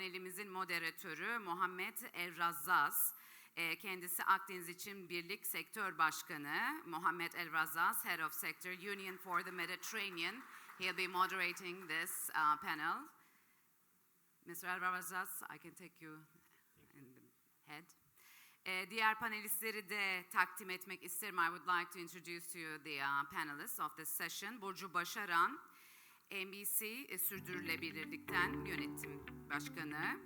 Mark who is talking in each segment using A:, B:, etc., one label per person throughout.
A: panelimizin moderatörü Mohammed Elrazzaz. Kendisi Akdeniz için Birlik Sektör Başkanı. Mohammed Elrazzaz, Head of Sector Union for the Mediterranean. He'll be moderating this panel. Mr. Elrazzaz, I can take you in the head. Diğer panelistleri de takdim etmek isterim. I would like to introduce to you the panelists of this session. Burcu Başaran, NBC Sürdürülebilirlikten Yönetim Başkanı.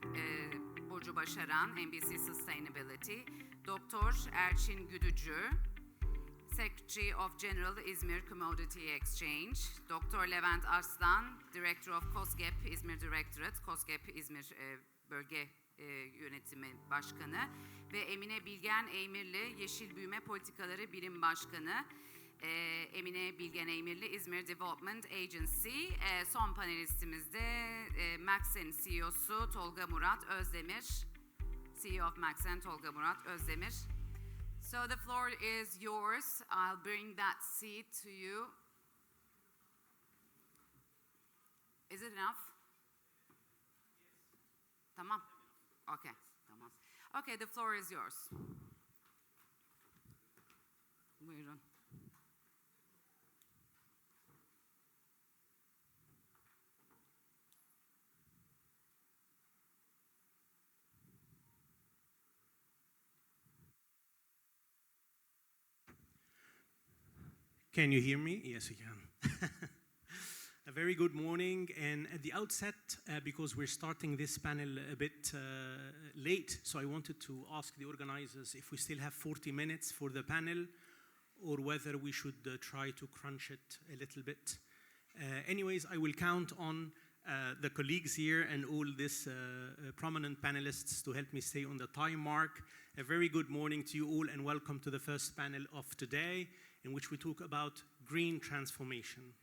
A: Burcu Başaran, NBC Sustainability. Doktor Erçin Güdücü, Secretary of General İzmir Commodity Exchange. Doktor Levent Arslan, Director of KOSGEB İzmir Direktörü, KOSGEB İzmir Bölge Yönetimi Başkanı ve Emine Bilgen Eymirli, Yeşil Büyüme Politikaları Birim Başkanı. Emine Bilgen Eymirli, İzmir Development Agency. Son panelistimiz de Maxen CEO'su Tolga Murat Özdemir. CEO of Maxen Tolga Murat Özdemir. So the floor is yours. I'll bring that seat to you. Is it enough? Tamam. Okay, tamam. Okay, the floor is yours. Buyurun.
B: Can you hear me? Yes, you can. A very good morning, and at the outset, because we're starting this panel a bit late, so I wanted to ask the organizers if we still have 40 minutes for the panel, or whether we should try to crunch it a little bit. Anyways, I will count on the colleagues here and all these prominent panelists to help me stay on the time mark. A very good morning to you all, and welcome to the first panel of today, in which we talk about green transformation.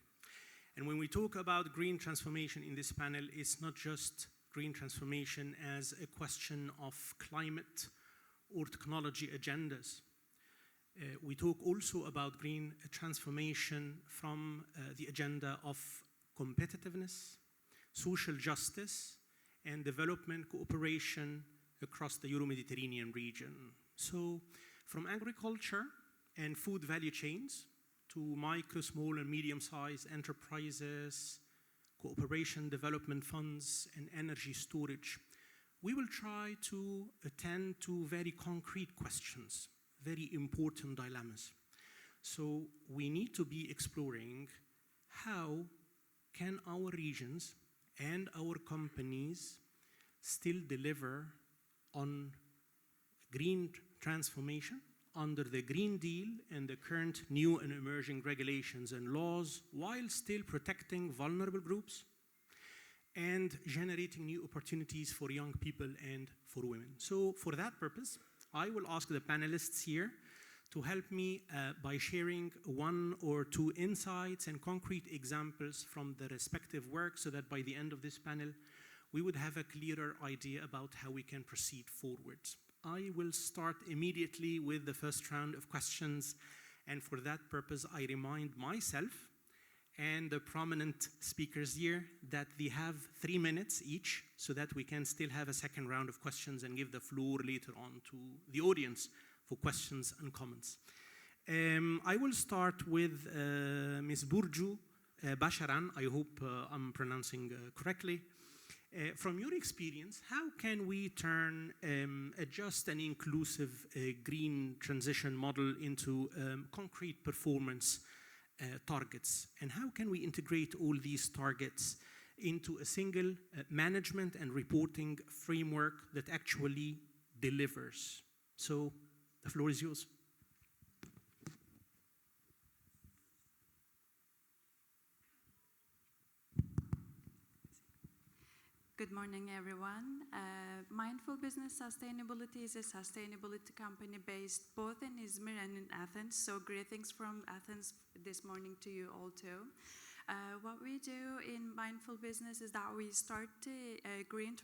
B: And when we talk about green transformation in this panel, it's not just green transformation as a question of climate or technology agendas. We talk also about green transformation from the agenda of competitiveness, social justice, and development cooperation across the Euro-Mediterranean region. So, from agriculture and food value chains to micro, small, and medium-sized enterprises, cooperation development funds, and energy storage, we will try to attend to very concrete questions, very important dilemmas. So we need to be exploring how can our regions and our companies still deliver on green transformation under the Green Deal and the current new and emerging regulations and laws, while still protecting vulnerable groups and generating new opportunities for young people and for women. So for that purpose, I will ask the panelists here to help me by sharing one or two insights and concrete examples from the respective work, so that by the end of this panel, we would have a clearer idea about how we can proceed forward. I will start immediately with the first round of questions, and for that purpose, I remind myself and the prominent speakers here that they have 3 minutes each, so that we can still have a second round of questions and give the floor later on to the audience for questions and comments. I will start with Ms. Burcu Başaran. I hope I'm pronouncing correctly. From your experience, how can we turn a just and inclusive green transition model into concrete performance targets? And how can we integrate all these targets into a single management and reporting framework that actually delivers? So the floor is yours.
C: Good morning, everyone. Mindful Business Sustainability is a sustainability company based both in Izmir and in Athens. So greetings from Athens this morning to you all too. What we do in Mindful Business is that we start the green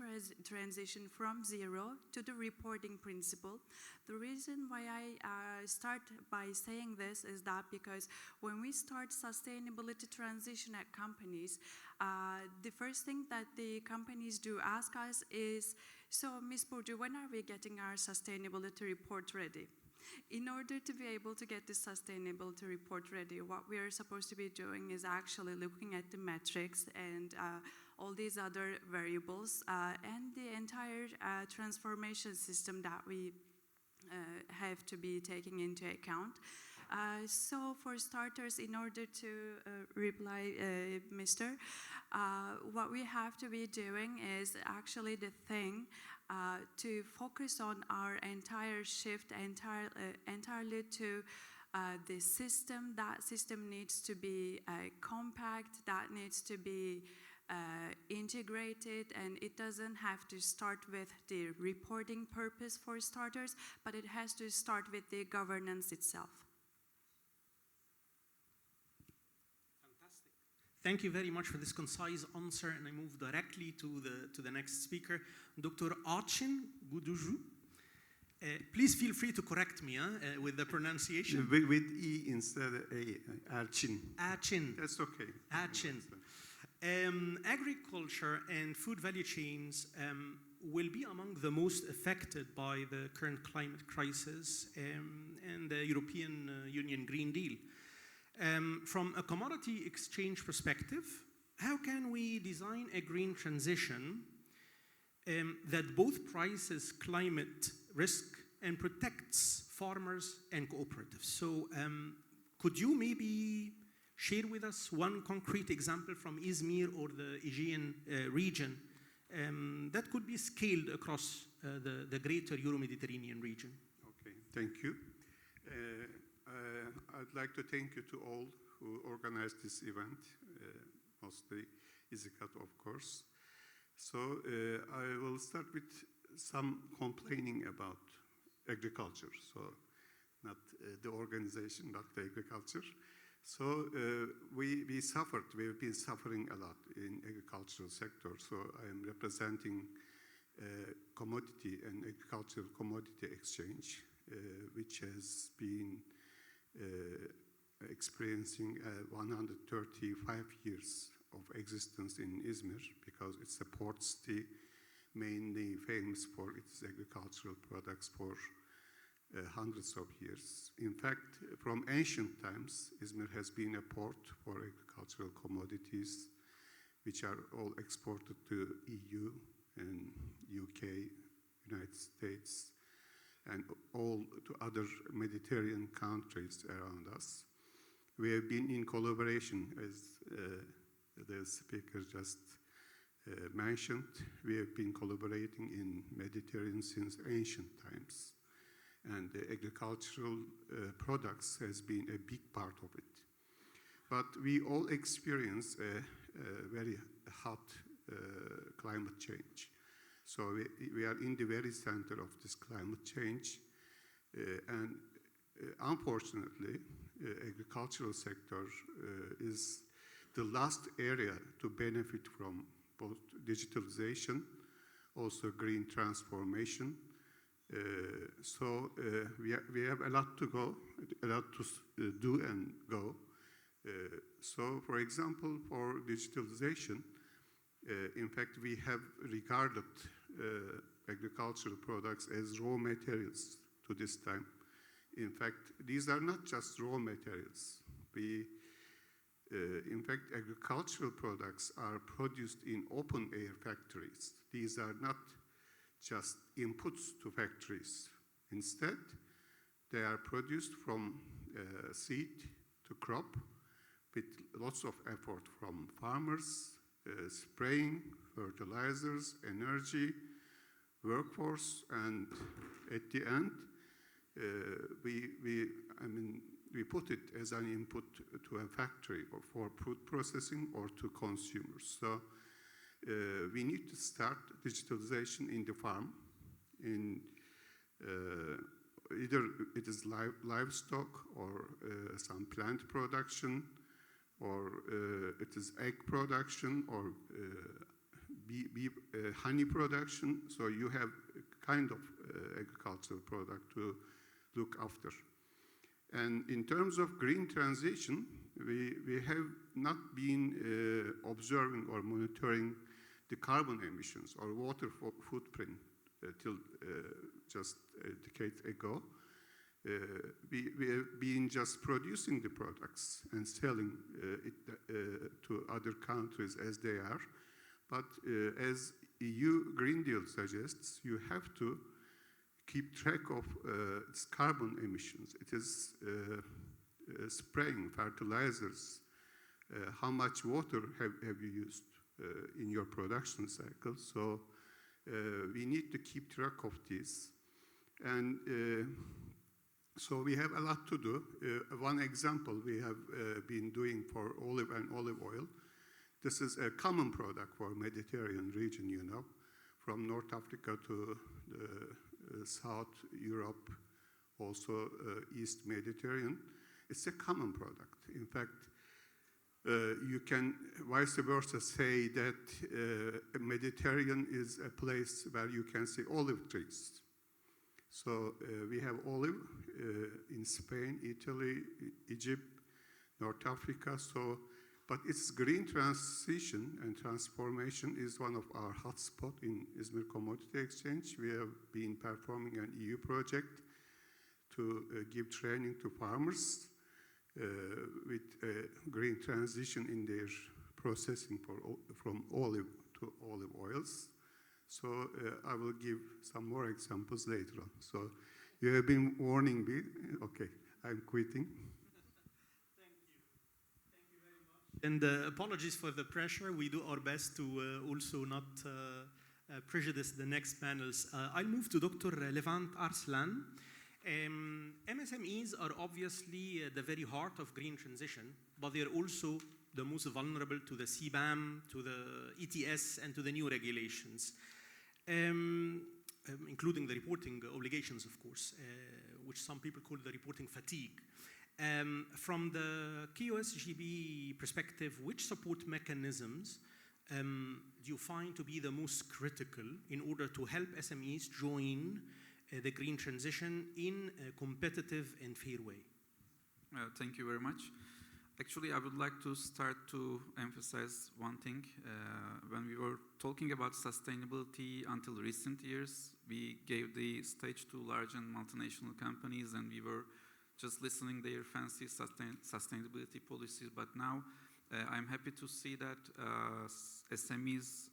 C: transition from zero to the reporting principle. The reason why I start by saying this is that because when we start sustainability transition at companies, the first thing that the companies do ask us is, so Ms. Burcu, when are we getting our sustainability report ready? In order to be able to get this sustainability report ready, what we are supposed to be doing is actually looking at the metrics and all these other variables and the entire transformation system that we have to be taking into account. So for starters, in order to reply, Mr., what we have to be doing is actually the thing to focus on our entire shift entirely to the system. That system needs to be compact, that needs to be integrated, and it doesn't have to start with the reporting purpose for starters, but it has to start with the governance itself.
B: Thank you very much for this concise answer, and I move directly to the next speaker, Dr. Erçin Güdücü. Please feel free to correct me with the pronunciation.
D: With E instead of A, Erçin.
B: Erçin.
D: That's okay.
B: Erçin. Agriculture and food value chains will be among the most affected by the current climate crisis and the European Union Green Deal. From a commodity exchange perspective, how can we design a green transition that both prices climate risk and protects farmers and cooperatives? So could you maybe share with us one concrete example from Izmir or the Aegean region that could be scaled across the greater Euro-Mediterranean region?
D: Okay, thank you. I'd like to thank you to all who organized this event, mostly IZİKAT, of course. So I will start with some complaining about agriculture. So not the organization, not the agriculture. So we suffered, we've been suffering a lot in agricultural sector. So I am representing commodity and agricultural commodity exchange, which has been experiencing 135 years of existence in Izmir, because it supports the mainly famous for its agricultural products for hundreds of years. In fact, from ancient times, Izmir has been a port for agricultural commodities, which are all exported to EU and UK, United States, and all to other Mediterranean countries around us. We have been in collaboration, as the speaker just mentioned. We have been collaborating in Mediterranean since ancient times, and the agricultural products has been a big part of it. But we all experience a very hot climate change. So we are in the very center of this climate change, and unfortunately, agricultural sector is the last area to benefit from both digitalization, also green transformation. So we have a lot to go, a lot to do and go. So, for example, for digitalization, in fact, we have regarded agricultural products as raw materials to this time. In fact, these are not just raw materials. In fact, agricultural products are produced in open-air factories. These are not just inputs to factories. Instead, they are produced from seed to crop with lots of effort from farmers, spraying, fertilizers, energy, workforce, and at the end, we put it as an input to a factory or for food processing or to consumers. So we need to start digitalization in the farm. In either it is livestock or some plant production or it is egg production, or honey production. So you have a kind of agricultural product to look after. And in terms of green transition, we have not been observing or monitoring the carbon emissions or water footprint till just a decade ago. We have been just producing the products and selling it to other countries as they are. But as EU Green Deal suggests, you have to keep track of its carbon emissions. It is spraying fertilizers. How much water have you used in your production cycle? So we need to keep track of this. And so we have a lot to do. One example we have been doing for olive and olive oil. This is a common product for Mediterranean region, you know, from North Africa to the South Europe, also East Mediterranean. It's a common product. In fact, you can vice versa say that Mediterranean is a place where you can see olive trees. So we have olive in Spain, Italy, Egypt, North Africa. So, but its green transition and transformation is one of our hotspots in Izmir Commodity Exchange. We have been performing an EU project to give training to farmers with green transition in their processing from olive to olive oils. So I will give some more examples later on. So you have been warning me. Okay, I'm quitting.
B: And apologies for the pressure. We do our best to also not prejudice the next panels. I'll move to Dr. Levent Arslan. MSMEs are obviously the very heart of green transition, but they're also the most vulnerable to the CBAM, to the ETS, and to the new regulations, including the reporting obligations, of course, which some people call the reporting fatigue. From the KOSGB perspective, which support mechanisms do you find to be the most critical in order to help SMEs join the green transition in a competitive and fair way?
E: Thank you very much. Actually, I would like to start to emphasize one thing. When we were talking about sustainability until recent years, we gave the stage to large and multinational companies, and we were just listening their fancy sustainability policies. But now I'm happy to see that SMEs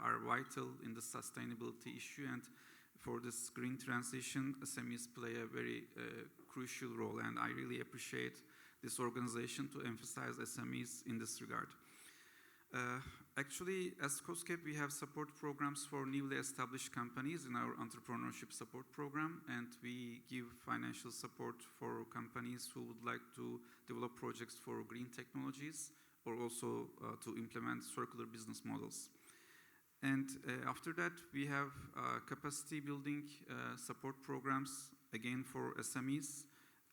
E: are vital in the sustainability issue, and for this green transition, SMEs play a very crucial role, and I really appreciate this organization to emphasize SMEs in this regard. Actually, as KOSGEB, we have support programs for newly established companies in our entrepreneurship support program, and we give financial support for companies who would like to develop projects for green technologies or also to implement circular business models. And after that, we have capacity building support programs, again for SMEs.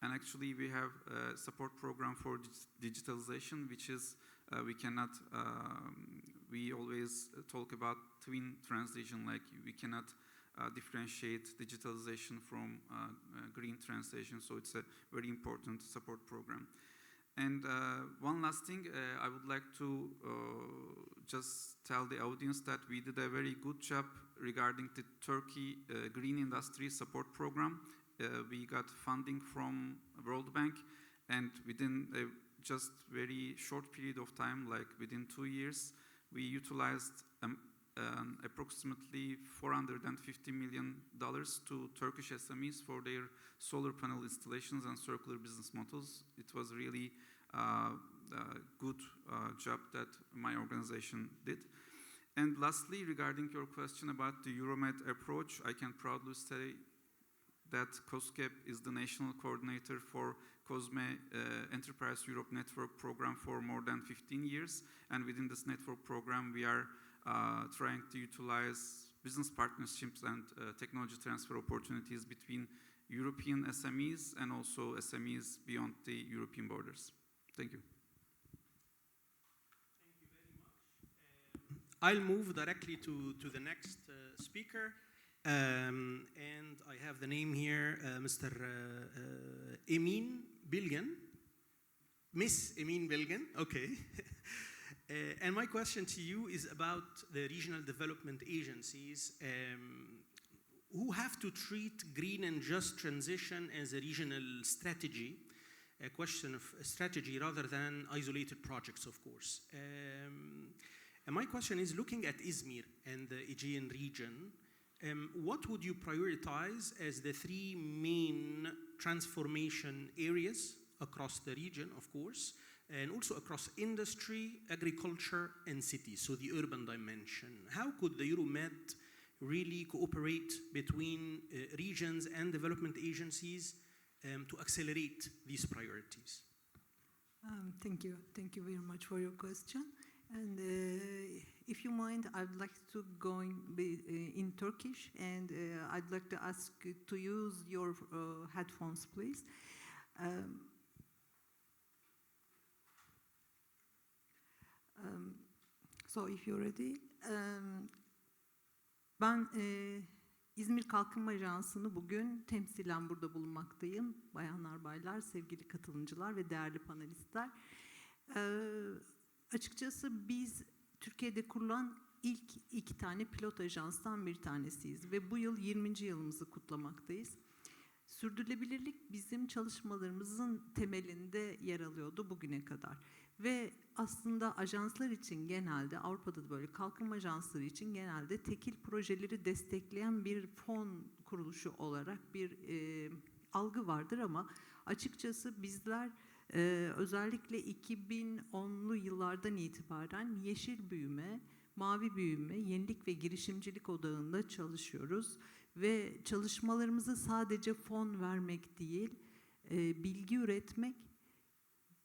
E: And actually, we have a support program for digitalization, which is we always talk about twin transition, like we cannot differentiate digitalization from green transition. So it's a very important support program. And one last thing, I would like to just tell the audience that we did a very good job regarding the Turkey Green Industry Support Program. We got funding from World Bank, and within a just very short period of time, like within 2 years, we utilized approximately $450 million to Turkish SMEs for their solar panel installations and circular business models. It was really a good job that my organization did. And lastly, regarding your question about the Euromed approach, I can proudly say that KOSGEB is the national coordinator for COSME Enterprise Europe Network program for more than 15 years. And within this network program, we are trying to utilize business partnerships and technology transfer opportunities between European SMEs and also SMEs beyond the European borders. Thank you.
B: I'll move directly to the next speaker. And I have the name here, Mr. Emine Bilgen. Miss Emine Bilgen, okay. And my question to you is about the regional development agencies who have to treat green and just transition as a regional strategy, a question of strategy rather than isolated projects, of course. And my question is, looking at Izmir and the Aegean region, what would you prioritize as the three main transformation areas across the region, of course, and also across industry, agriculture, and cities, so the urban dimension? How could the Euromed really cooperate between regions and development agencies to accelerate these priorities?
F: Thank you very much for your question. And if you mind, I'd like to go in Turkish, and I'd like to ask you to use your headphones, please. So if you're ready. Ben İzmir Kalkınma Ajansı'nı bugün temsilen burada bulunmaktayım. Bayanlar, baylar, sevgili katılımcılar ve değerli panelistler. Açıkçası biz Türkiye'de kurulan ilk 2 tane pilot ajanstan bir tanesiyiz ve bu yıl 20. yılımızı kutlamaktayız. Sürdürülebilirlik bizim çalışmalarımızın temelinde yer alıyordu bugüne kadar. Ve aslında ajanslar için genelde, Avrupa'da da böyle kalkınma ajansları için genelde tekil projeleri destekleyen bir fon kuruluşu olarak bir algı vardır ama açıkçası bizler özellikle 2010'lu yıllardan itibaren yeşil büyüme, mavi büyüme, yenilik ve girişimcilik odağında çalışıyoruz. Ve çalışmalarımızı sadece fon vermek değil, bilgi üretmek,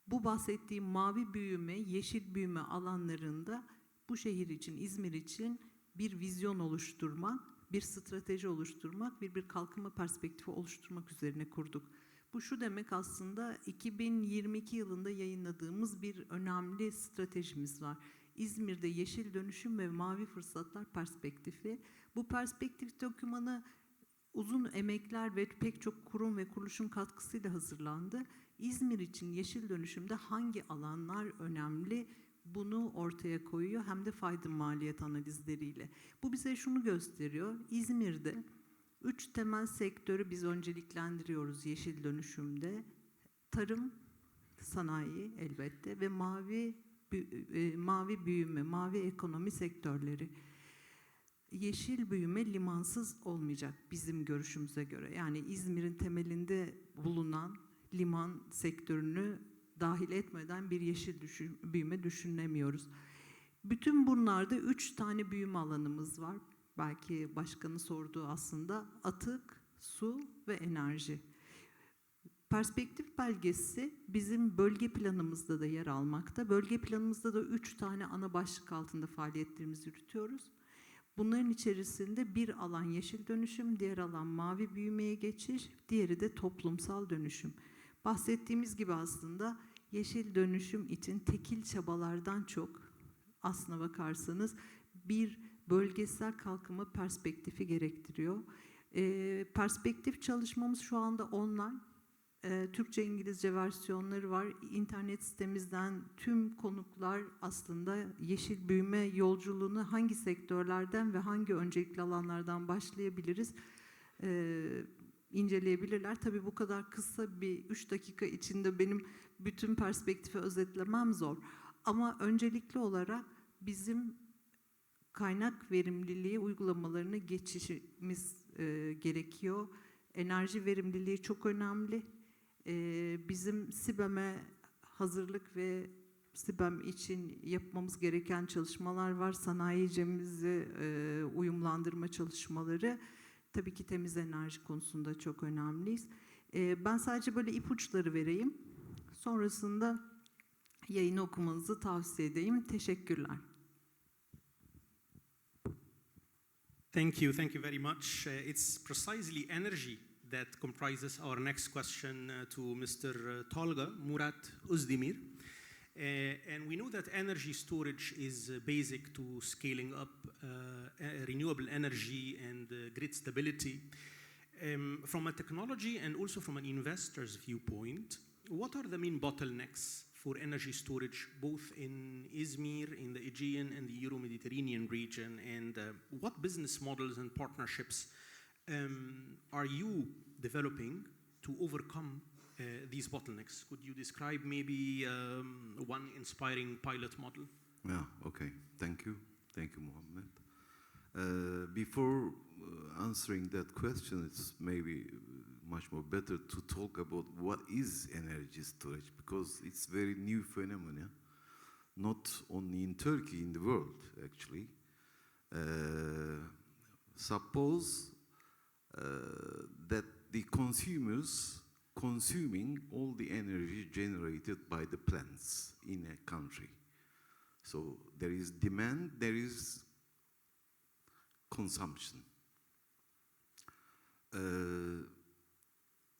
F: bu bahsettiğim mavi büyüme, yeşil büyüme alanlarında bu şehir için, İzmir için bir vizyon oluşturmak, bir strateji oluşturmak, bir kalkınma perspektifi oluşturmak üzerine kurduk. Bu şu demek aslında 2022 yılında yayınladığımız bir önemli stratejimiz var. İzmir'de Yeşil Dönüşüm ve Mavi Fırsatlar Perspektifi. Bu perspektif dokümanı uzun emekler ve pek çok kurum ve kuruluşun katkısıyla hazırlandı. İzmir için yeşil dönüşümde hangi alanlar önemli, bunu ortaya koyuyor hem de fayda maliyet analizleriyle. Bu bize şunu gösteriyor. İzmir'de 3 temel sektörü biz önceliklendiriyoruz yeşil dönüşümde. Tarım, sanayi elbette ve mavi büyüme, mavi ekonomi sektörleri. Yeşil büyüme limansız olmayacak bizim görüşümüze göre. Yani İzmir'in temelinde bulunan liman sektörünü dahil etmeden bir yeşil büyüme düşünemiyoruz. Bütün bunlarda 3 tane büyüme alanımız var. Belki başkanın sorduğu aslında atık, su ve enerji. Perspektif belgesi bizim bölge planımızda da yer almakta. Bölge planımızda da 3 tane ana başlık altında faaliyetlerimizi yürütüyoruz. Bunların içerisinde bir alan yeşil dönüşüm, diğer alan mavi büyümeye geçiş, diğeri de toplumsal dönüşüm. Bahsettiğimiz gibi aslında yeşil dönüşüm için tekil çabalardan çok aslına bakarsanız bir bölgesel kalkınma perspektifi gerektiriyor. Perspektif çalışmamız şu anda online. Türkçe, İngilizce versiyonları var. İnternet sitemizden tüm konuklar aslında yeşil büyüme yolculuğunu hangi sektörlerden ve hangi öncelikli alanlardan başlayabiliriz inceleyebilirler. Tabii bu kadar kısa bir 3 dakika içinde benim bütün perspektifi özetlemem zor. Ama öncelikli olarak bizim kaynak verimliliği uygulamalarına geçişimiz gerekiyor. Enerji verimliliği çok önemli. Bizim SİBEM'e hazırlık ve SİBEM için yapmamız gereken çalışmalar var. Sanayicimizi uyumlandırma çalışmaları. Tabii ki temiz enerji konusunda çok önemliyiz. Ben sadece böyle ipuçları vereyim. Sonrasında yayını okumanızı tavsiye edeyim. Teşekkürler.
B: Thank you very much. It's precisely energy that comprises our next question to Mr. Tolga Murat Özdemir. And we know that energy storage is basic to scaling up renewable energy and grid stability. From a technology and also from an investor's viewpoint, what are the main bottlenecks for energy storage, both in Izmir, in the Aegean and the Euro-Mediterranean region? And what business models and partnerships are you developing to overcome these bottlenecks? Could you describe maybe one inspiring pilot model?
G: Yeah, okay. Thank you. Thank you, Mohammed. Before answering that question, it's maybe much more better to talk about what is energy storage, because it's very new phenomenon, not only in Turkey, in the world, actually. Suppose that the consumers consuming all the energy generated by the plants in a country. So there is demand, there is consumption.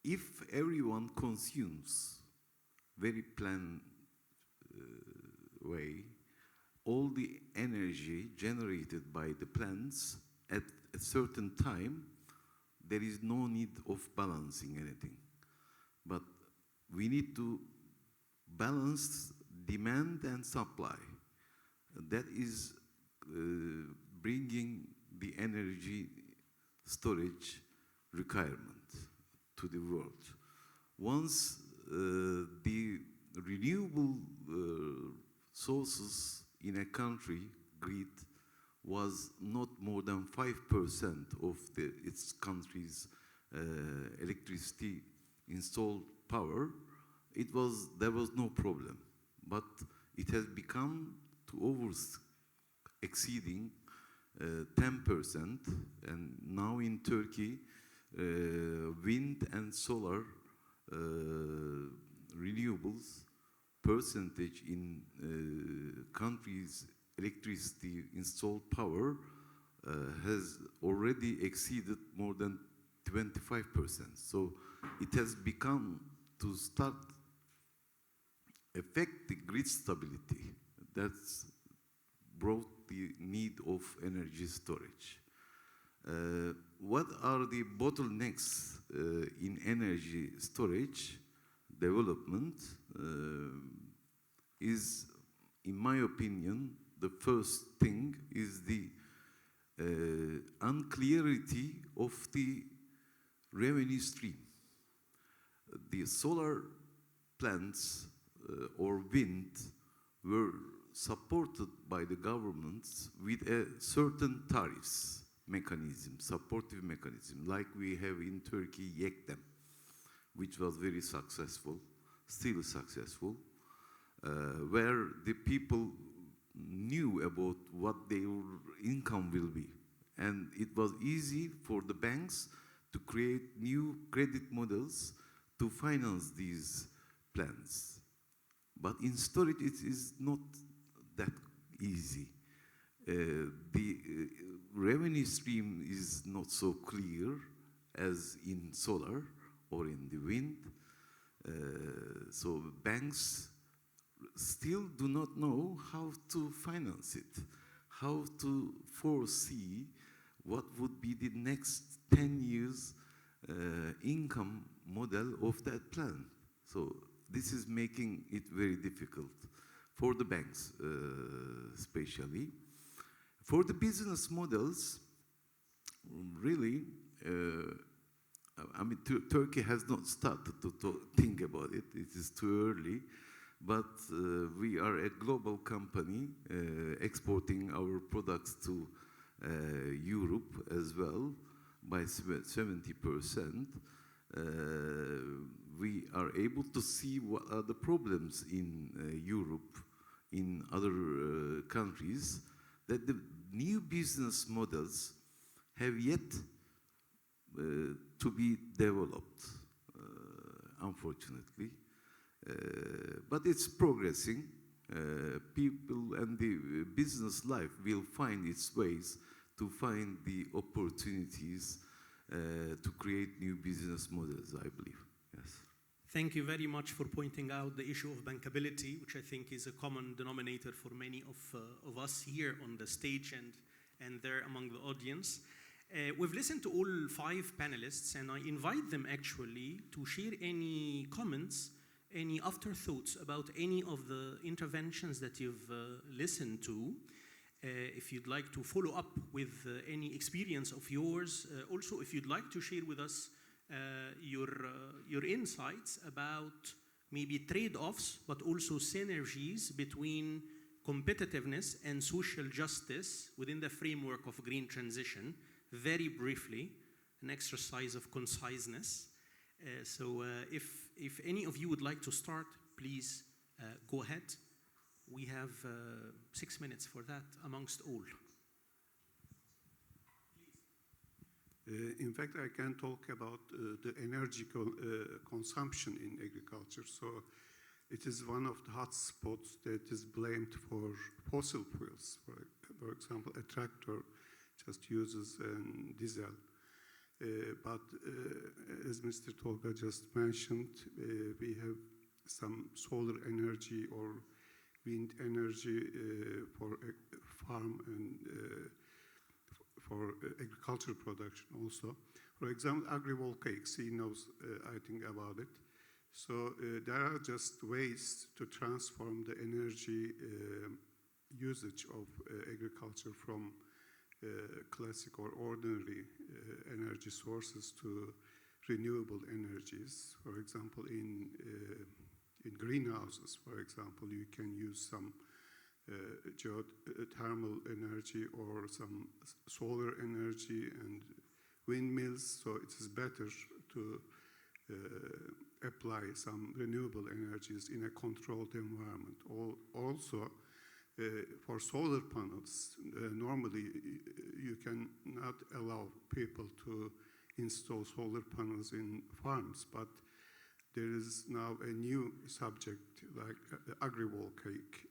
G: If everyone consumes very planned way, all the energy generated by the plants at a certain time, there is no need of balancing anything. But we need to balance demand and supply. That is bringing the energy storage requirement to the world. Once the renewable sources in a country grid was not more than 5% of its country's electricity installed power, there was no problem. But it has become to exceeding 10%, and now in Turkey, wind and solar renewables percentage in countries' electricity installed power has already exceeded more than 25%. So it has become to start affect the grid stability. That's brought the need of energy storage. What are the bottlenecks in energy storage development? Is, in my opinion, the first thing is the unclarity of the revenue stream. The solar plants or wind were supported by the governments with a certain tariffs mechanism, supportive mechanism, like we have in Turkey, YEKDEM, which was very successful, still successful, where the people knew about what their income will be. And it was easy for the banks to create new credit models to finance these plans. But in storage, it is not that easy. The revenue stream is not so clear as in solar or in the wind. So banks still do not know how to finance it, how to foresee what would be the next 10 years income model of that plan. So this is making it very difficult for the banks, especially. For the business models, really, I mean, Turkey has not started to think about it. It is too early. But we are a global company exporting our products to Europe as well by 70%. We are able to see what are the problems in Europe, in other countries, that the new business models have yet to be developed, unfortunately. But it's progressing. People and the business life will find its ways to find the opportunities to create new business models, I believe. Yes.
B: Thank you very much for pointing out the issue of bankability, which I think is a common denominator for many of us here on the stage and there among the audience. We've listened to all 5 panelists, and I invite them actually to share any comments, any afterthoughts about any of the interventions that you've listened to. If you'd like to follow up with any experience of yours, also if you'd like to share with us your insights about maybe trade-offs, but also synergies between competitiveness and social justice within the framework of green transition. Very briefly, an exercise of conciseness. So if any of you would like to start, please go ahead. We have 6 minutes for that amongst all.
D: In fact, I can talk about the energy consumption in agriculture. So it is one of the hot spots that is blamed for fossil fuels. For example, a tractor just uses diesel. But as Mr. Tolga just mentioned, we have some solar energy or wind energy for farm and for agricultural production also. For example, agrivoltaics, he knows, I think, about it. So there are just ways to transform the energy usage of agriculture from classic or ordinary energy sources to renewable energies. For example, in greenhouses, for example, you can use some geothermal energy or some solar energy and windmills, so it is better to apply some renewable energies in a controlled environment. Also, for solar panels, normally you cannot allow people to install solar panels in farms, but there is now a new subject like agrivoltaic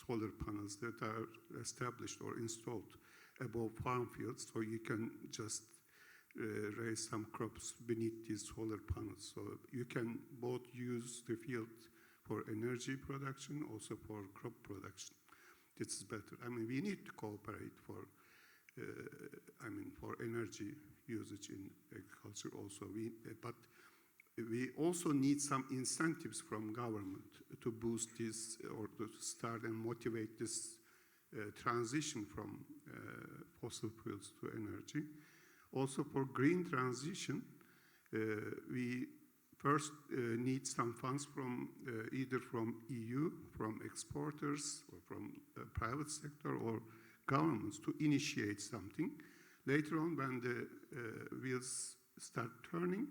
D: solar panels that are established or installed above farm fields, so you can just raise some crops beneath these solar panels. So you can both use the field for energy production, also for crop production. This is better. I mean, we need to cooperate for energy usage in agriculture also. But we also need some incentives from government to boost this or to start and motivate this transition from fossil fuels to energy. Also for green transition, we first need some funds from either from EU, from exporters, or from the private sector or governments to initiate something. Later on, when the wheels start turning,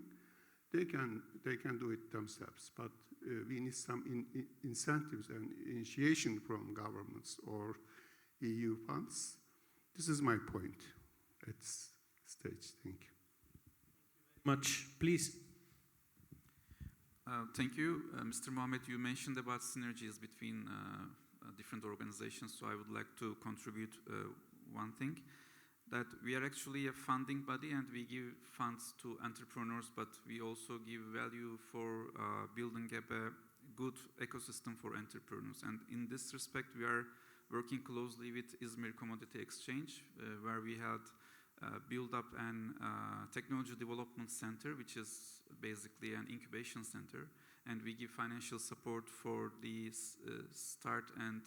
D: they can do it themselves. But we need some incentives and initiation from governments or EU funds. This is my point at this stage. Thank you.
B: Much, please.
E: Thank you. Mr. Mohammed, you mentioned about synergies between different organizations, so I would like to contribute one thing, that we are actually a funding body and we give funds to entrepreneurs, but we also give value for building up a good ecosystem for entrepreneurs. And in this respect, we are working closely with Izmir Commodity Exchange, where we had built up an technology development center, which is basically an incubation center, and we give financial support for the start and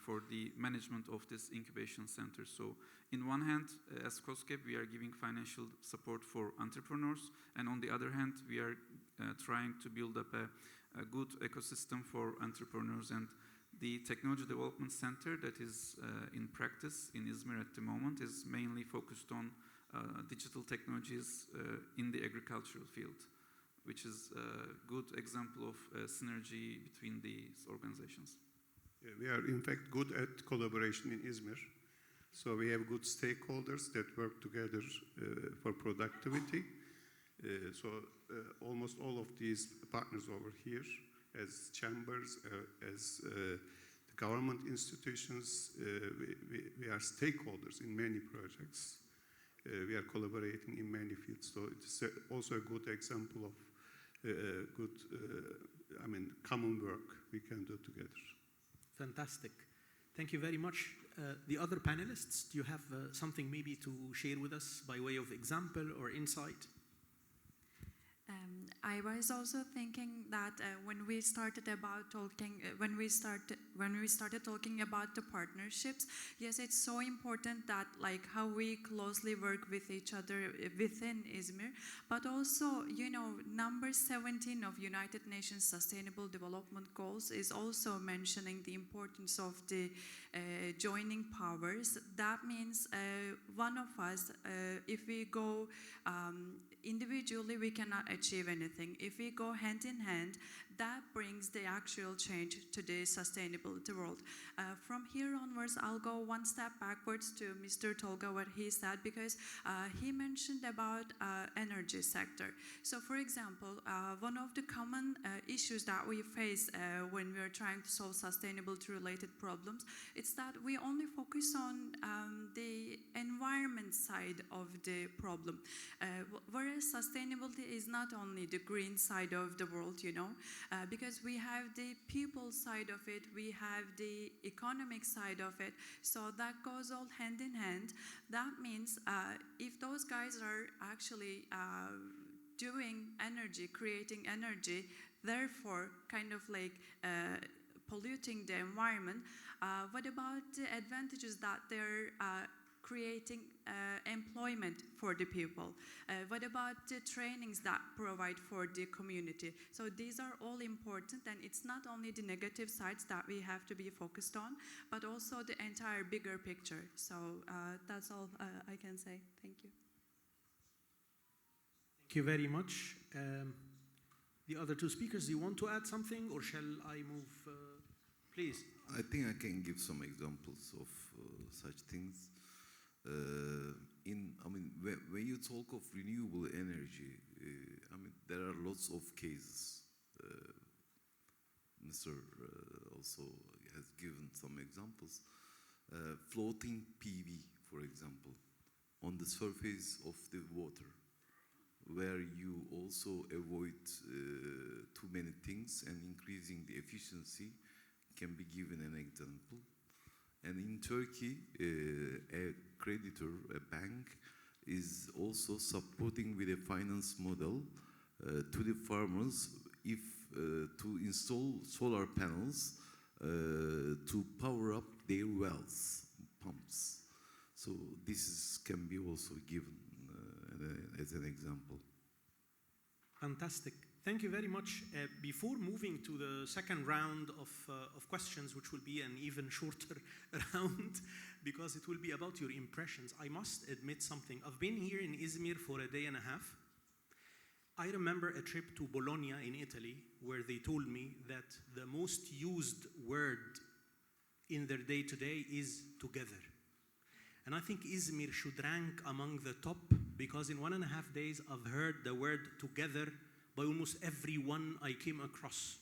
E: for the management of this incubation center. So in one hand, as KOSGEB, we are giving financial support for entrepreneurs, and on the other hand, we are trying to build up a good ecosystem for entrepreneurs. And the Technology Development Center that is in practice in Izmir at the moment is mainly focused on digital technologies in the agricultural field, which is a good example of synergy between these organizations.
D: We are in fact good at collaboration in Izmir. So we have good stakeholders that work together for productivity. So almost all of these partners over here, as chambers, as the government institutions, we are stakeholders in many projects. We are collaborating in many fields. So it's also a good example of good, common work we can do together.
B: Fantastic. Thank you very much. The other panelists, do you have something maybe to share with us by way of example or insight?
C: I was also thinking that when we started talking about the partnerships, yes, it's so important that like how we closely work with each other within Izmir, but also, you know, number 17 of United Nations Sustainable Development Goals is also mentioning the importance of the joining powers. That means one of us, if we go individually, we cannot achieve anything. If we go hand in hand, that brings the actual change to the sustainability world. From here onwards, I'll go one step backwards to Mr. Tolga, what he said, because he mentioned about energy sector. So for example, one of the common issues that we face when we are trying to solve sustainability related problems, it's that we only focus on the environment side of the problem. Whereas sustainability is not only the green side of the world, you know, because we have the people side of it, we have the economic side of it, so that goes all hand in hand. That means if those guys are actually doing energy, creating energy, therefore kind of like polluting the environment, what about the advantages that they're creating employment for the people? What about the trainings that provide for the community? So these are all important, and it's not only the negative sides that we have to be focused on, but also the entire bigger picture. So that's all I can say. Thank you.
B: Thank you very much. The other two speakers, do you want to add something, or shall I move? Please.
G: I think I can give some examples of such things. When you talk of renewable energy, there are lots of cases. Mr. Also has given some examples. Floating PV, for example, on the surface of the water, where you also avoid too many things, and increasing the efficiency can be given an example. And in Turkey, a creditor, a bank, is also supporting with a finance model to the farmers to install solar panels to power up their wells, pumps. So this can be also given as an example.
B: Fantastic. Thank you very much. Before moving to the second round of questions, which will be an even shorter round, because it will be about your impressions, I must admit something. I've been here in Izmir for a day and a half. I remember a trip to Bologna in Italy, where they told me that the most used word in their day-to-day is together. And I think Izmir should rank among the top, because in 1.5 days I've heard the word together by almost everyone I came across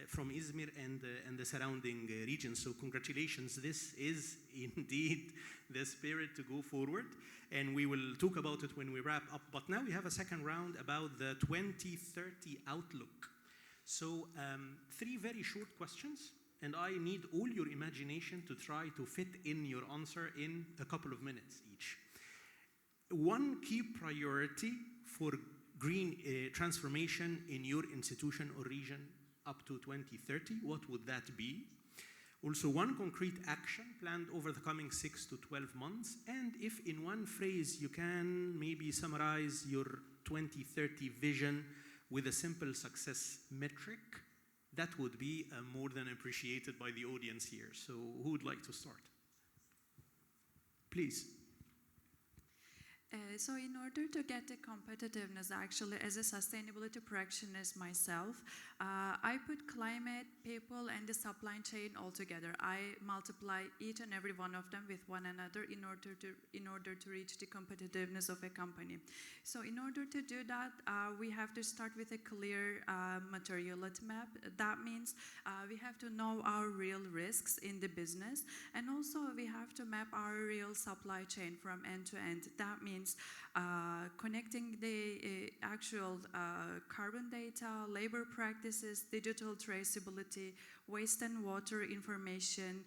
B: from Izmir and the surrounding regions. So congratulations, this is indeed the spirit to go forward, and we will talk about it when we wrap up. But now we have a second round about the 2030 outlook. So 3 very short questions, and I need all your imagination to try to fit in your answer in a couple of minutes each. One key priority for green transformation in your institution or region up to 2030, what would that be? Also, one concrete action planned over the coming 6 to 12 months, and if in one phrase you can maybe summarize your 2030 vision with a simple success metric, that would be more than appreciated by the audience here. So who would like to start? Please.
C: So in order to get the competitiveness, actually, as a sustainability practitioner myself, I put climate, people, and the supply chain all together. I multiply each and every one of them with one another in order to reach the competitiveness of a company. So in order to do that, we have to start with a clear materiality map. That means we have to know our real risks in the business, and also we have to map our real supply chain from end to end. That means means connecting the actual carbon data, labor practices, digital traceability, waste and water information.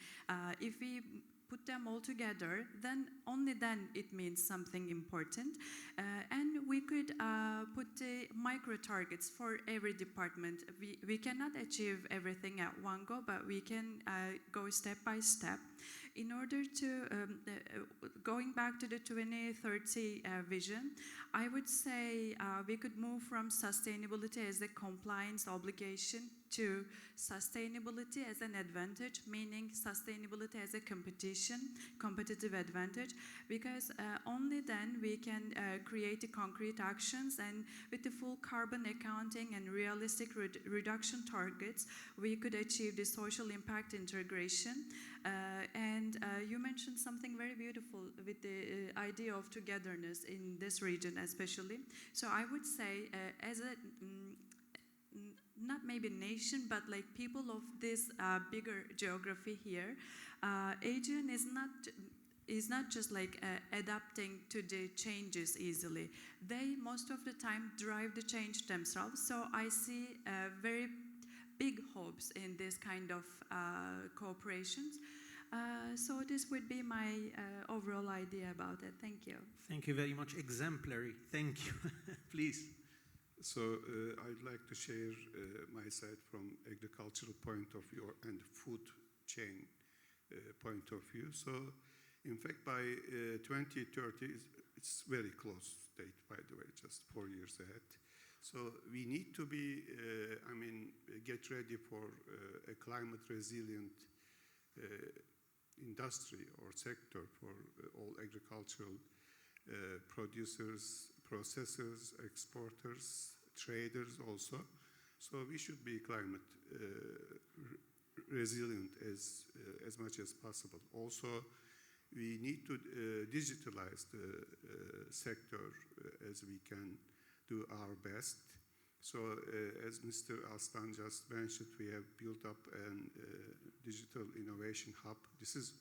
C: If we put them all together, then only then it means something important. And we could put micro targets for every department. We cannot achieve everything at one go, but we can go step by step. In order to, going back to the 2030 vision, I would say we could move from sustainability as a compliance obligation to sustainability as an advantage, meaning sustainability as a competitive advantage, because only then we can create the concrete actions, and with the full carbon accounting and realistic reduction targets, we could achieve the social impact integration. And you mentioned something very beautiful with the idea of togetherness in this region especially. So I would say as a not maybe nation, but like people of this bigger geography here, Aegean is not just like adapting to the changes easily. They most of the time drive the change themselves. So I see very big hopes in this kind of cooperations. So this would be my overall idea about it. Thank you.
B: Thank you very much. Exemplary. Thank you. Please.
D: So I'd like to share my side from agricultural point of view and food chain point of view. So in fact, by 2030, it's very close date, by the way, just 4 years ahead. So we need to be, get ready for a climate resilient industry or sector for all agricultural producers, processors, exporters, traders also. So we should be climate resilient as much as possible. Also, we need to digitalize the sector as we can do our best. So as Mr. Arslan just mentioned, we have built up a digital innovation hub. This is,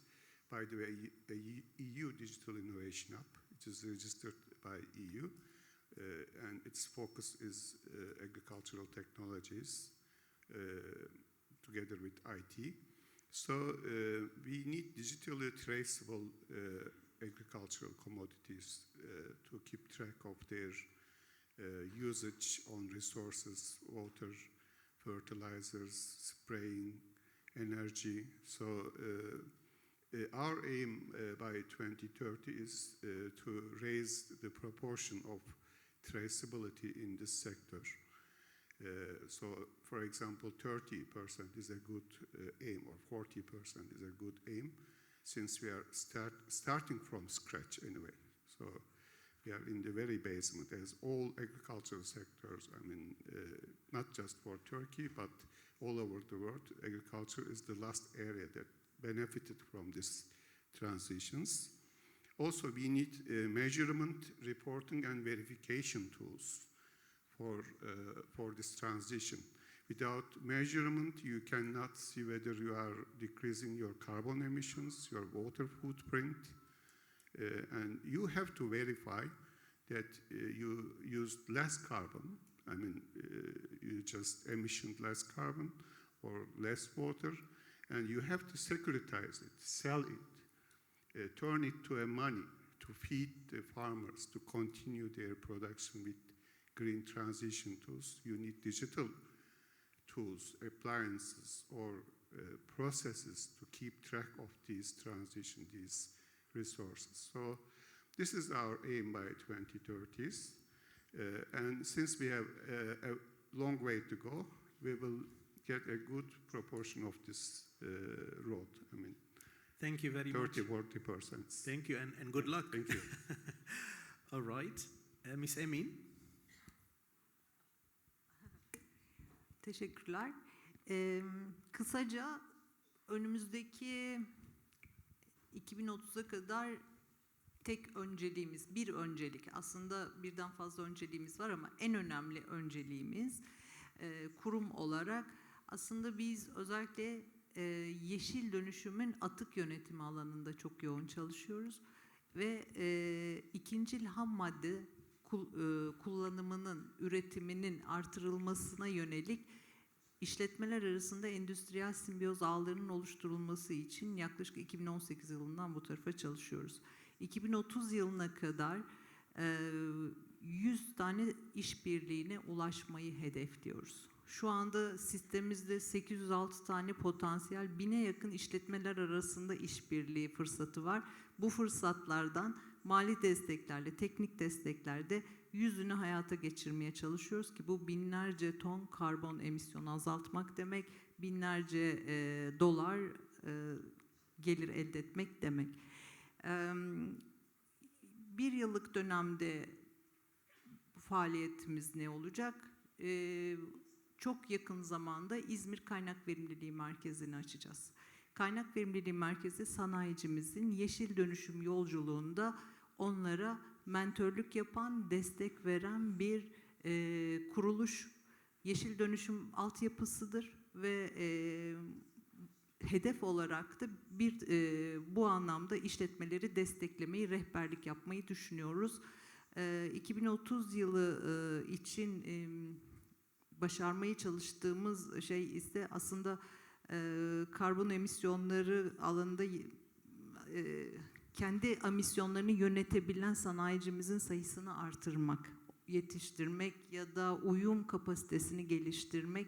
D: by the way, a EU digital innovation hub. It is registered by EU, and its focus is agricultural technologies together with IT. So we need digitally traceable agricultural commodities to keep track of their usage on resources, water, fertilizers, spraying, energy. So our aim by 2030 is to raise the proportion of traceability in this sector. So, for example, 30% is a good aim, or 40% is a good aim, since we are starting from scratch anyway. So we are in the very basement, as all agricultural sectors, not just for Turkey, but all over the world, agriculture is the last area that benefited from these transitions. Also, we need measurement, reporting, and verification tools for this transition. Without measurement, you cannot see whether you are decreasing your carbon emissions, your water footprint, and you have to verify that you used less carbon. You just emissioned less carbon or less water, and you have to securitize it, sell it, turn it to a money to feed the farmers to continue their production with green transition tools. You need digital tools, appliances, or processes to keep track of these transition, these resources. So this is our aim by 2030s. And since we have a long way to go, we will get a good proportion of this road.
B: Thank you very much.
D: 30-40%.
B: Thank you, and good luck.
D: Thank you.
B: All right. Miss Emine.
F: Teşekkürler. Kısaca önümüzdeki 2030'a kadar tek önceliğimiz, bir öncelik, aslında birden fazla önceliğimiz var ama en önemli önceliğimiz kurum olarak aslında biz özellikle yeşil dönüşümün atık yönetimi alanında çok yoğun çalışıyoruz. ve ikincil ham madde kullanımının, üretiminin artırılmasına yönelik işletmeler arasında endüstriyel simbiyoz ağlarının oluşturulması için yaklaşık 2018 yılından bu tarafa çalışıyoruz. 2030 yılına kadar 100 tane işbirliğine ulaşmayı hedefliyoruz. Şu anda sistemimizde 806 tane potansiyel, 1000'e yakın işletmeler arasında işbirliği fırsatı var. Bu fırsatlardan mali desteklerle, teknik desteklerle 100'ünü hayata geçirmeye çalışıyoruz ki bu binlerce ton karbon emisyonu azaltmak demek, binlerce dolar gelir elde etmek demek. Bir yıllık dönemde faaliyetimiz ne olacak? Çok yakın zamanda İzmir Kaynak Verimliliği Merkezi'ni açacağız. Kaynak Verimliliği Merkezi sanayicimizin yeşil dönüşüm yolculuğunda onlara mentörlük yapan, destek veren bir kuruluş. Yeşil dönüşüm altyapısıdır ve hedef olarak da bu anlamda işletmeleri desteklemeyi, rehberlik yapmayı düşünüyoruz. 2030 yılı için başarmaya çalıştığımız şey ise aslında karbon emisyonları alanında kendi emisyonlarını yönetebilen sanayicimizin sayısını artırmak, yetiştirmek ya da uyum kapasitesini geliştirmek.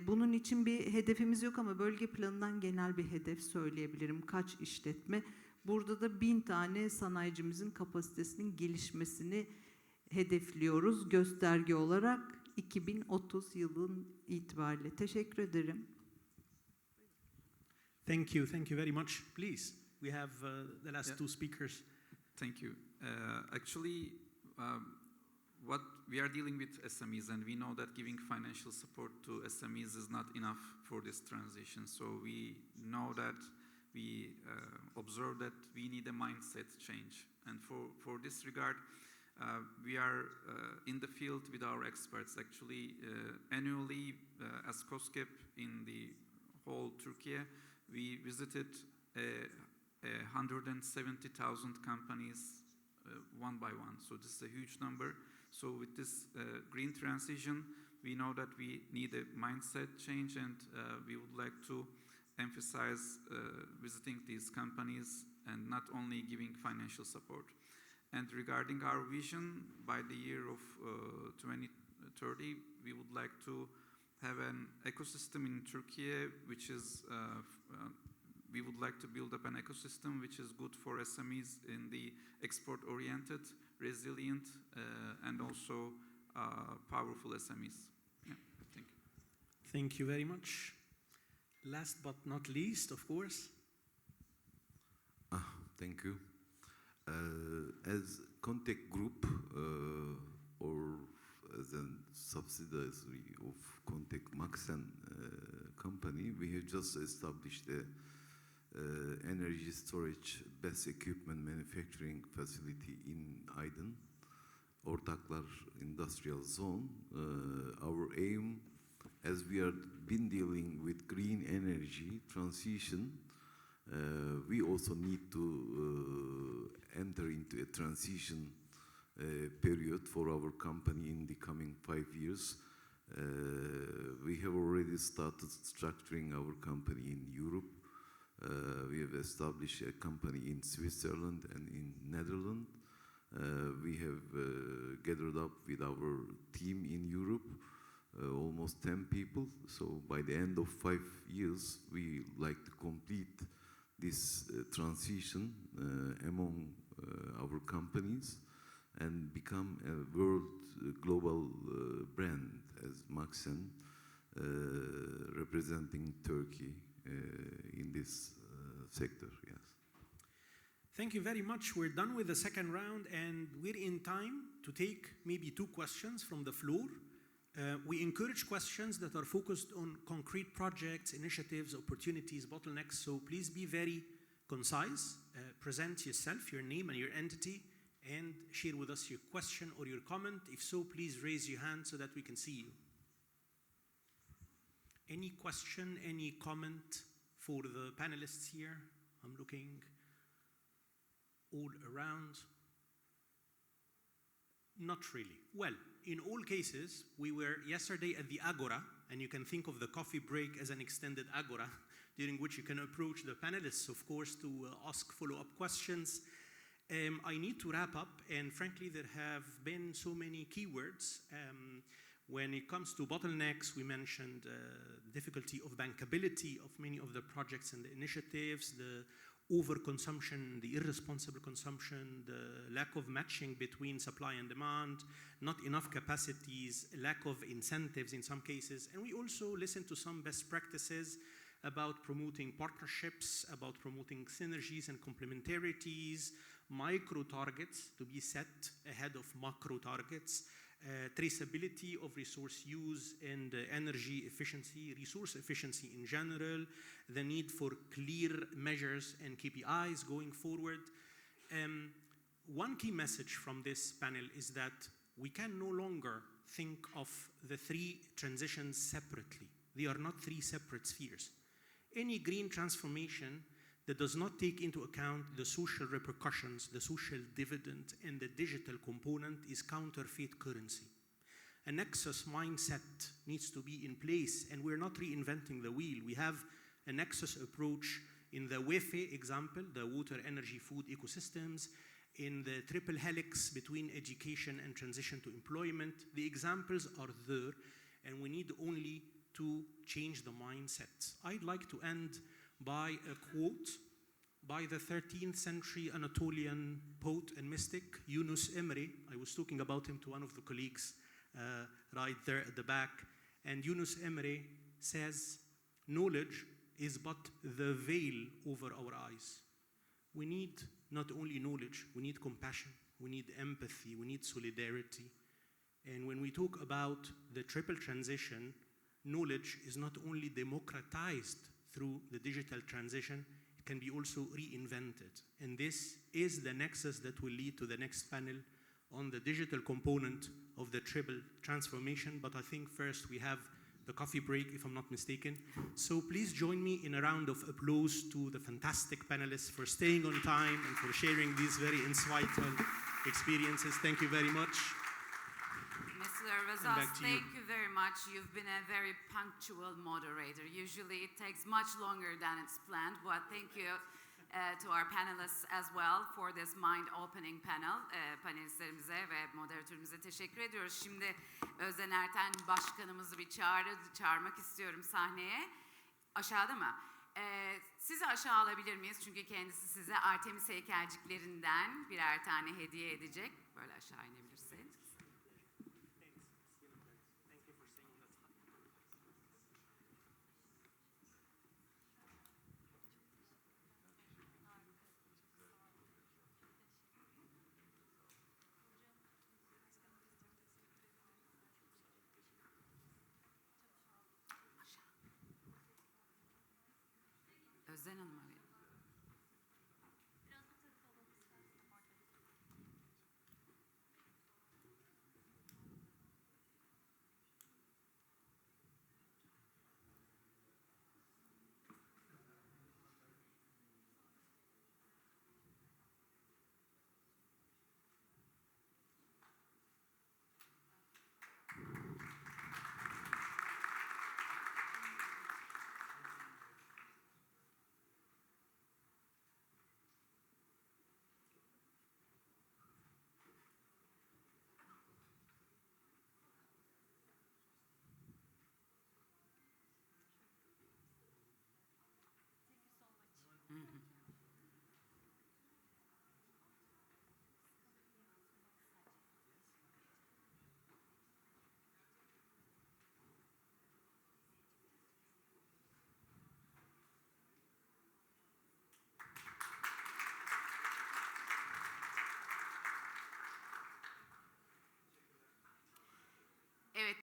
F: Bunun için bir hedefimiz yok ama bölge planından genel bir hedef söyleyebilirim. Kaç işletme? Burada da 1000 tane sanayicimizin kapasitesinin gelişmesini hedefliyoruz gösterge olarak 2030 yılın itibariyle. Teşekkür ederim.
B: Thank you very much. Please, we have the last two speakers.
E: Thank you. Actually, what we are dealing with SMEs, and we know that giving financial support to SMEs is not enough for this transition. So we know that we observe that we need a mindset change. And for this regard, we are in the field with our experts. Actually, annually, as KOSGEB in the whole Turkey, we visited 170,000 companies one by one. So this is a huge number. So with this green transition, we know that we need a mindset change, and we would like to emphasize visiting these companies and not only giving financial support. And regarding our vision, by the year of 2030, we would like to have an ecosystem in Turkey, which is, we would like to build up an ecosystem which is good for SMEs in the export-oriented, resilient, and also powerful SMEs. Yeah, thank you.
B: Thank you very much. Last but not least, of course.
G: Thank you. As Contact Group, or as a subsidiary of Contact Maxen company, we have just established a energy storage BESS equipment manufacturing facility in Aydın, Ortaklar Industrial Zone. Our aim, as we have been dealing with green energy transition, we also need to enter into a transition period for our company in the coming 5 years. We have already started structuring our company in Europe. We have established a company in Switzerland and in Netherlands. We have gathered up with our team in Europe, almost 10 people. So by the end of 5 years, we like to complete this transition among our companies and become a world global brand as Maxen, representing Turkey in this sector. Yes.
B: Thank you very much. We're done with the second round, and we're in time to take maybe 2 questions from the floor. We encourage questions that are focused on concrete projects, initiatives, opportunities, bottlenecks, so please be very concise. Present yourself, your name and your entity, and share with us your question or your comment. If so, please raise your hand so that we can see you. Any question, any comment for the panelists here? I'm looking. all around? Not really. Well, in all cases, we were yesterday at the Agora, and you can think of the coffee break as an extended Agora, during which you can approach the panelists, of course, to ask follow-up questions. I need to wrap up, and frankly, there have been so many keywords. When it comes to bottlenecks, we mentioned the difficulty of bankability of many of the projects and the initiatives, the overconsumption, the irresponsible consumption, the lack of matching between supply and demand, not enough capacities, lack of incentives in some cases. And we also listened to some best practices about promoting partnerships, about promoting synergies and complementarities, micro targets to be set ahead of macro targets, traceability of resource use and energy efficiency, resource efficiency in general, the need for clear measures and KPIs going forward. One key message from this panel is that we can no longer think of the three transitions separately. They are not three separate spheres. Any green transformation that does not take into account the social repercussions, the social dividend, and the digital component is counterfeit currency. A nexus mindset needs to be in place, and we're not reinventing the wheel. We have a nexus approach in the WEFE example, the water, energy, food ecosystems, in the triple helix between education and transition to employment. The examples are there, and we need only to change the mindset. I'd like to end by a quote by the 13th century Anatolian poet and mystic, Yunus Emre. I was talking about him to one of the colleagues right there at the back. And Yunus Emre says, knowledge is but the veil over our eyes. We need not only knowledge, we need compassion, we need empathy, we need solidarity. And when we talk about the triple transition, knowledge is not only democratized through the digital transition, it can be also reinvented. And this is the nexus that will lead to the next panel on the digital component of the triple transformation. But I think first we have the coffee break, if I'm not mistaken. So please join me in a round of applause to the fantastic panelists for staying on time and for sharing these very insightful experiences. Thank you very much.
A: Mr. Elrazzaz, thank you very much. You've been a very punctual moderator. Usually it takes much longer than it's planned, but thank you to our panelists as well for this mind-opening panel. Panelistlerimize ve moderatörümüze teşekkür ediyoruz. Şimdi Özden Erten Başkanımızı bir çağırmak istiyorum sahneye. Aşağıda mı? Sizi aşağı alabilir miyiz? Çünkü kendisi size Artemis heykelciklerinden birer tane hediye edecek. Böyle aşağı inebilirsiniz. Özden Hanım'a verin. Evet,